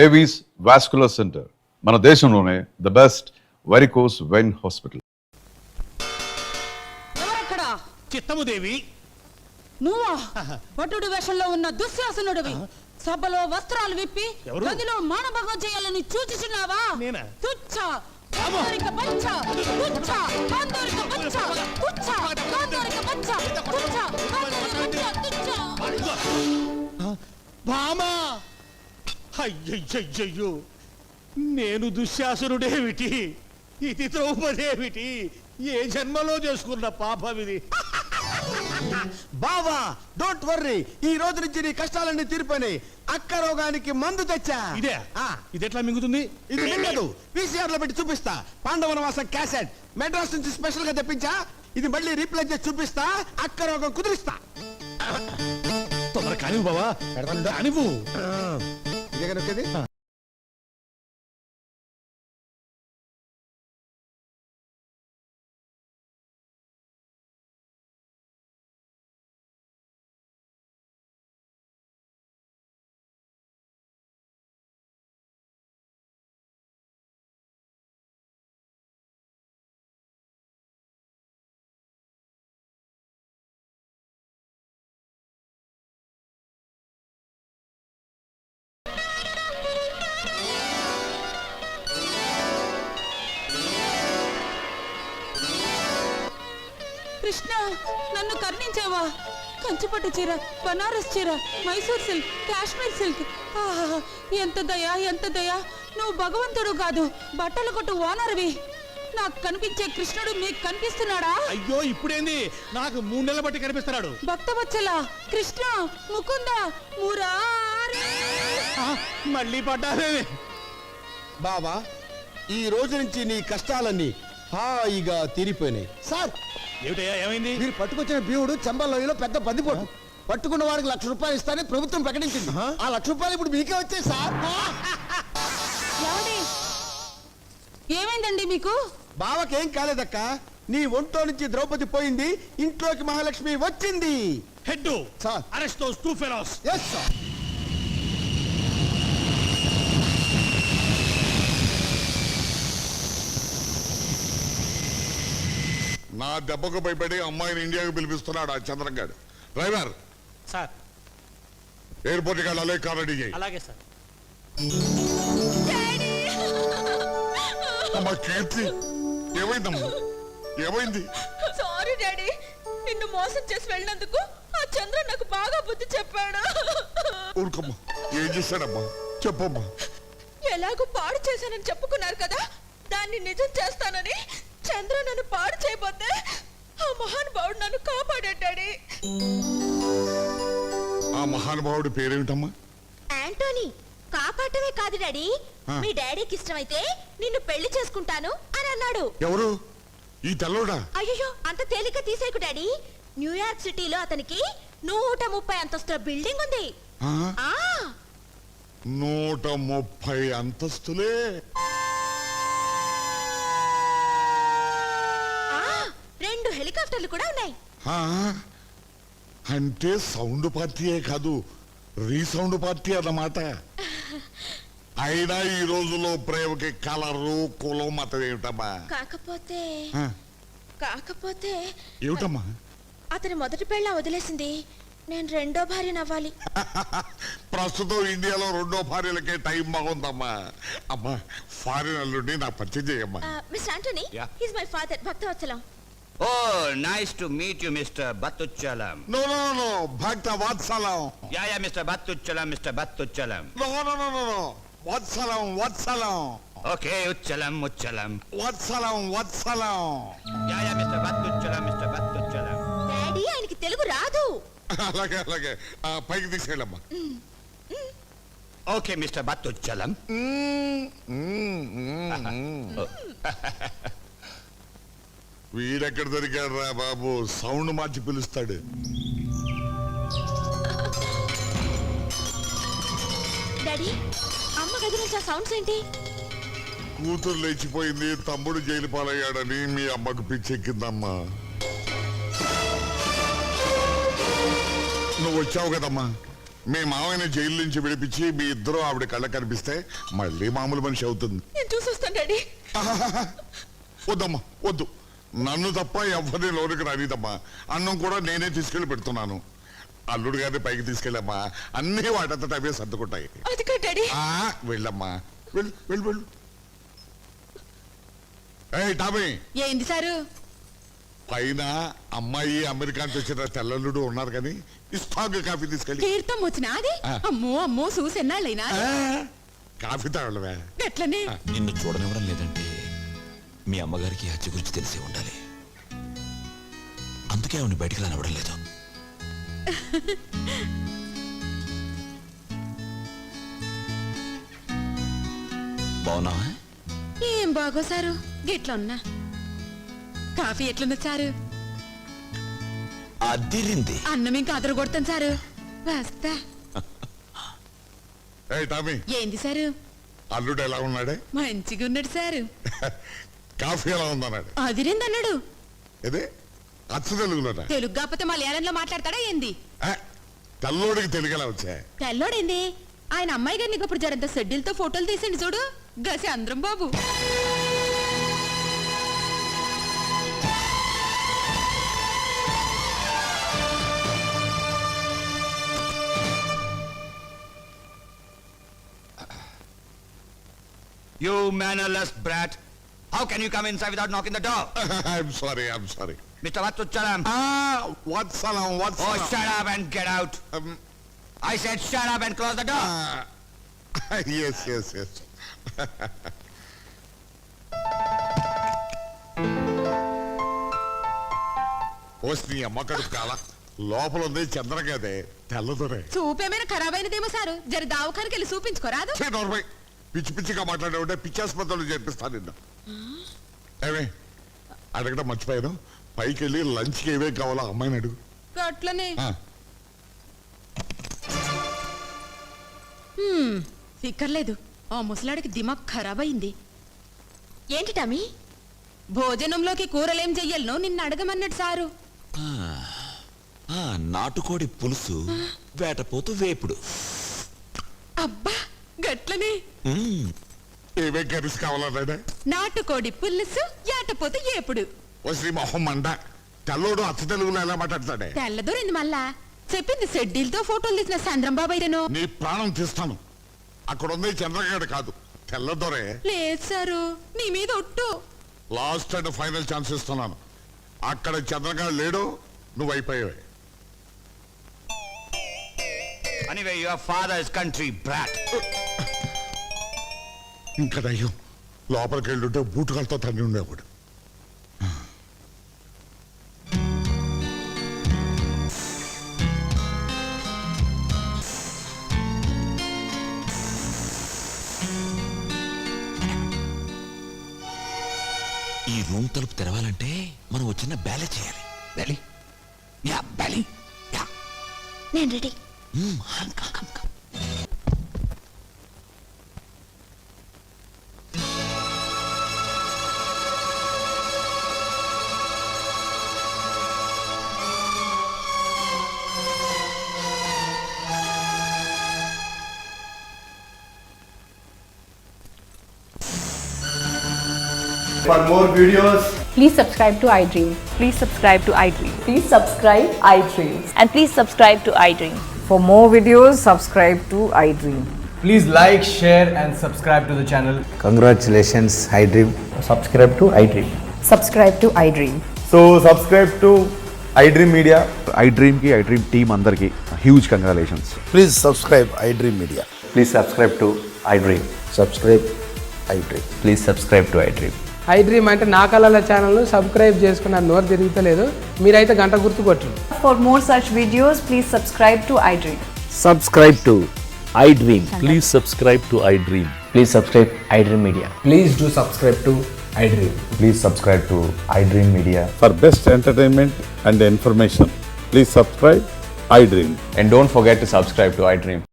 Avis vascular centre మన దేశంలోనే the best varicose vein hospital. చిత్తముదేవి, నువ్వా? భటుడు వేషంలో ఉన్న దుశ్శాసనుడివి. సభలో వస్త్రాలు విప్పి గదిలో మానభంగం చేయాలని చూచుచున్నావా? తుచ్చ కాందోరిక బచ్చ, తుచ్చ కాందోరిక బచ్చ, తుచ్చ కాందోరిక బచ్చ, తుచ్చ కాందోరిక బచ్చ, తుచ్చ. భామా, అయ్యయ్యయ్యో, నేను దుశ్శాసనుడేమిటి, ఇది ద్రౌపదేమిటి? ఏ జన్మలో చేసుకున్న పాపం ఇది. బావా, డోంట్ వర్రీ, ఈ రోజు నుంచి నీ కష్టాలన్నీ తీరిపోయినాయి. అక్క రోగానికి మందు తెచ్చా. ఇదే ఇది ఎట్లా మింగుతుంది? ఇది మింగదు, VCR లో పెట్టి చూపిస్తా. పాండవనవాసం క్యాసెట్ మెడ్రాస్ నుంచి స్పెషల్ గా తెప్పించా. ఇది మళ్ళీ రీప్లే చేసి చూపిస్తా. అక్క రోగం కుదిరిస్తా. తొందర కానివ్వు బావా, కానివ్వు. ఇదే కనుకది. కృష్ణ, నన్ను కర్ణించావా? కంచిపట్టు చీర, బనారస్ చీర, మైసూర్ సిల్క్, కాశ్మీర్ సిల్క్. ఎంత దయా, ఎంత దయా! నువ్వు భగవంతుడు కాదు, బట్టలు కొట్టు ఓనర్వి. నాకు కనిపించే కృష్ణుడు మీకు కనిపిస్తున్నాడా? అయ్యో, ఇప్పుడేంది, నాకు 3 నెలల బట్టి కనిపిస్తున్నాడు. భక్తవత్సల కృష్ణ, ముకుంద, మురారి. మళ్ళీ పడ్డావే బావా, ఈ రోజు నుంచి నీ కష్టాలన్నీ హాయిగా తీరిపోయినాయి. సార్, ఏమిటయ్యా, ఏమైంది? మీరు పట్టుకొచ్చిన భీముడు చంబల్లోయలో పెద్ద బందిపోటు. పట్టుకున్న వాడికి 1,00,000 రూపాయలు ఇస్తానని ప్రభుత్వం ప్రకటించింది. ఆ 1,00,000 రూపాయలు ఇప్పుడు మీకే వచ్చాయి సార్. ఏమైందండి మీకు? బావకేం కాలేదక్క. నీ ఒంట్లో నుంచి ద్రౌపది పోయింది, ఇంట్లోకి మహాలక్ష్మి వచ్చింది. Head sir, arrest those 2 fellows. yes sir. నా దెబ్బకు భయపడి అమ్మాయిని ఇండియాకు పిలిపిస్తున్నాడు ఆ చంద్రంగాడు. డ్రైవర్ సార్, ఎయిర్పోర్ట్కి వెళ్ళాలి, కార్ రెడీ చేయి. అలాగే సార్. అమ్మా కీర్తి, ఏమైందమ్మా, ఏమైంది? సారీ డాడీ, నిన్ను మోసం చేసి వెళ్ళినందుకు ఆ చంద్ర నాకు బాగా బుద్ధి చెప్పాడు. ఊరుకమ్మా, ఏం చేశాడమ్మా, చెప్పమ్మా. ఎలాగో పాడు చేశానని చెప్పుకున్నారు కదా, దాన్ని నిజం చేస్తానని చంద్ర నన్ను పాడు చేయబోతే ఆ మహానుభావుడు నన్ను కాపాడాడు డాడీ. ఆ మహానుభావుడి పేరేమిటమ్మా? యాంటోనీ. కాపాడటమే కాదు డాడీ, మీ డాడీకి ఇష్టమైతే నిన్ను పెళ్లి చేసుకుంటాను అని అన్నాడు. ఎవరు? ఈ తెల్లోడా? అయ్యో, అంత తేలిక తీసేకు డాడీ. న్యూయార్క్ సిటీలో అతనికి 130 అంతస్తుల బిల్డింగ్ ఉంది. 130 అంతస్తులే? 2 హెలికాప్టర్లు కూడా ఉన్నాయి. అంటే సౌండ్ పార్టీయే కాదు, రీసౌండ్ పార్టీ అన్నమాట. అయినా ఈ రోజులో ప్రేమకి కలరు, కులం, మతం ఏమిటమ్మా? కాకపోతే ఏమిటమ్మా? అతని మొదటి పెళ్ళ వదిలేసింది, నేను రెండో భార్యను అవ్వాలి. ప్రస్తుతం ఇండియాలో 2వ భార్యలకే టైం బాగుందమ్మా. అమ్మా, ఫారిన్ అల్లుడిని నాకు పరిచయం చేయమ్మా. Mister Antony, he is my father, Bhaktavatsalam. Oh, nice to meet you, Mr. Battuchalam. No, Bhakta Vatsalam. Yeah, Mr. Battuchalam, Mr. Battuchalam. No. Vatsalam. Okay, Uchalam. Vatsalam. Yeah, Mr. Battuchalam, Mr. Battuchalam. Daddy, ఆయనకి తెలుగు రాదు. అలాగే పైకి తీసుకెళ్ళమ్మా. Okay, Mr. Battuchalam. వీడెక్కడ దొరికాడు రా బాబు, sound మార్చి పిలుస్తాడు. Daddy, అమ్మ గది నుంచి ఆ సౌండ్స్ ఏంటి? కూతురు లేచిపోయింది, తమ్ముడు జైలు పాలయ్యాడని మీ అమ్మకు పిచ్చెక్కిందమ్మా. నువ్వు వచ్చావు కదమ్మా, మీ మామయ్యని జైలు నుంచి విడిపించి మీ ఇద్దరు ఆవిడ కళ్ళ కనిపిస్తే మళ్ళీ మామూలు మనిషి అవుతుంది. నేను చూసొస్తాను డాడీ. వద్దమ్మా వద్దు, నన్ను తప్ప ఎవరిని లోనికి రానిదమ్మా. అన్నం కూడా నేనే తీసుకెళ్లి పెడుతున్నాను. అల్లుడు గారిని పైకి తీసుకెళ్ళమ్మా, అన్ని వాటంతట అవే సర్దుకుంటాయి. అది కాదు డాడీ. వెళ్ళమ్మా, వెళ్ళు వెళ్ళు వెళ్ళు. ఏయ్ టామీ, ఏంది సారు? పైన అమ్మాయి అమెరికా నుంచి వచ్చిన తెల్లల్లుడు ఉన్నారు కానీ ఇస్తాంగ్ కాఫీ తీసుకెళ్ళి. తీర్థం వచ్చినా అది? అమ్మో అమ్మో చూసెన్నాళ్ళైనా కాఫీ తాగలవే. ఎట్లనే? నిన్ను చూడనివ్వడం లేదంటే మీ అమ్మగారికి ఈ హత్య గురించి తెలిసి ఉండాలి. అందుకే ఆవిడ బయటికి రానివ్వడం లేదు. బాగున్నావా? ఏం బాగో సారు, గిట్ల ఉన్నా. కాఫీ ఎట్లున్నా సారు? అదిరింది. అన్నం ఇంకా అదరు కొడతాను సారు. వస్తా. ఏయ్ టామీ, ఏంది సారు? అల్లుడు ఎలా ఉన్నాడే? మంచిగా ఉన్నాడు సారు. కాఫీ ఎలా ఉందన్నాడు? అదిరింది అన్నాడు. ఇదే అచ్చ తెలుగులోనా? తెలుగు కాకపోతే మలయాళంలో మాట్లాడతాడా ఏంది? తెల్లోడికి తెలుగు ఎలా వచ్చా? తెల్లోడేంది? ఆయన అమ్మాయి గారిని ఇప్పుడు జరంత షెడ్యూల్తో ఫోటోలు తీసిండి చూడు, గసి అందరం బాబు. You mannerless brat. How can you come inside without knocking the door? I'm sorry. Mr. Vattuchalam. Vatsalam. Oh, shut up and get out. I said shut up and close the door. Yes. నీ అమ్మ కడుపు కాల లోపల ఉంది చంద్రగదే తెల్లదొరే. చూపేమైనా ఖరాబ్ అయినదేమో sir, జర దావఖానికి వెళ్ళి చూపించుకోరాదు? పిచ్చి పిచ్చిగా మాట్లాడే ఉంటే పిచ్చాసుపత్రులు చేర్పిస్తాను నిన్న. ఏమే అడగడం మర్చిపోయాను, పైకి వెళ్ళి లంచ్కి ఏవే కావాలో అమ్మాయిని అడుగు. అట్లనే ఫిక్కర్లేదు. ఆ ముసలాడికి దిమాగ్ ఖరాబ్ అయింది. ఏంటి టామీ? భోజనంలోకి కూరలేం చెయ్యాలనో నిన్ను అడగమన్నాడు సారు. నాటుకోడి పులుసు, వేటపోతు వేపుడు. అబ్బా గట్లనే. ఏవే కర్రీస్ కావాలన్నాడే? నాటుకోడి పులుసు, ఏటపోతు ఏపుడు. ఓ శ్రీ మొహం మండ, తెల్లోడు అచ్చ తెలుగులో ఎలా మాట్లాడతాడే? తెల్లదూరింది మళ్ళా. చెప్పింది షెడ్యూల్తో ఫోటోలు తీసిన చంద్రం బాబాయ్ను. నీ ప్రాణం తీస్తాను. అక్కడ ఉంది చంద్రగాడు కాదు, తెల్లదొరే. లేదు సారు, నీ మీద ఒట్టు. లాస్ట్ అండ్ ఫైనల్ ఛాన్స్ ఇస్తున్నాను. అక్కడ చంద్రగాడు లేడు, నువ్వు అయిపోయావే. Anyway, your father's country brat. ఇంకా దయ్యం లోపలికి వెళ్ళుంటే బూటుకాలతో తండ్రి ఉండేవాడు. ఈ రూమ్ తలుపు తెరవాలంటే మనం వచ్చిన బ్యాలే చేయాలి. బ్యాలీ, యా బ్యాలీ, యా. నేను ready. Come. For more videos, please subscribe to iDream. Please subscribe to iDream. Please subscribe iDream. And please subscribe to iDream. For more videos, subscribe to iDream. please like, share and subscribe to the channel. Congratulations, iDream. Subscribe to iDream. Subscribe to iDream. So subscribe to iDream Media. iDream team andarki huge congratulations. Please subscribe iDream Media. Please subscribe to iDream. Subscribe iDream. Please subscribe to iDream. iDream అంటే నా కళల ఛానల్ను subscribe చేసుకున్న నోరు తిరుగుతలేదు, మీరైతే గంట గుర్తు కొట్టండి. For more such videos, please subscribe to iDream. Subscribe to iDream. Please subscribe to iDream. Please subscribe iDream Media. Please do subscribe to iDream. Please subscribe to iDream Media. For best entertainment and information, please subscribe iDream. And don't forget to subscribe to iDream.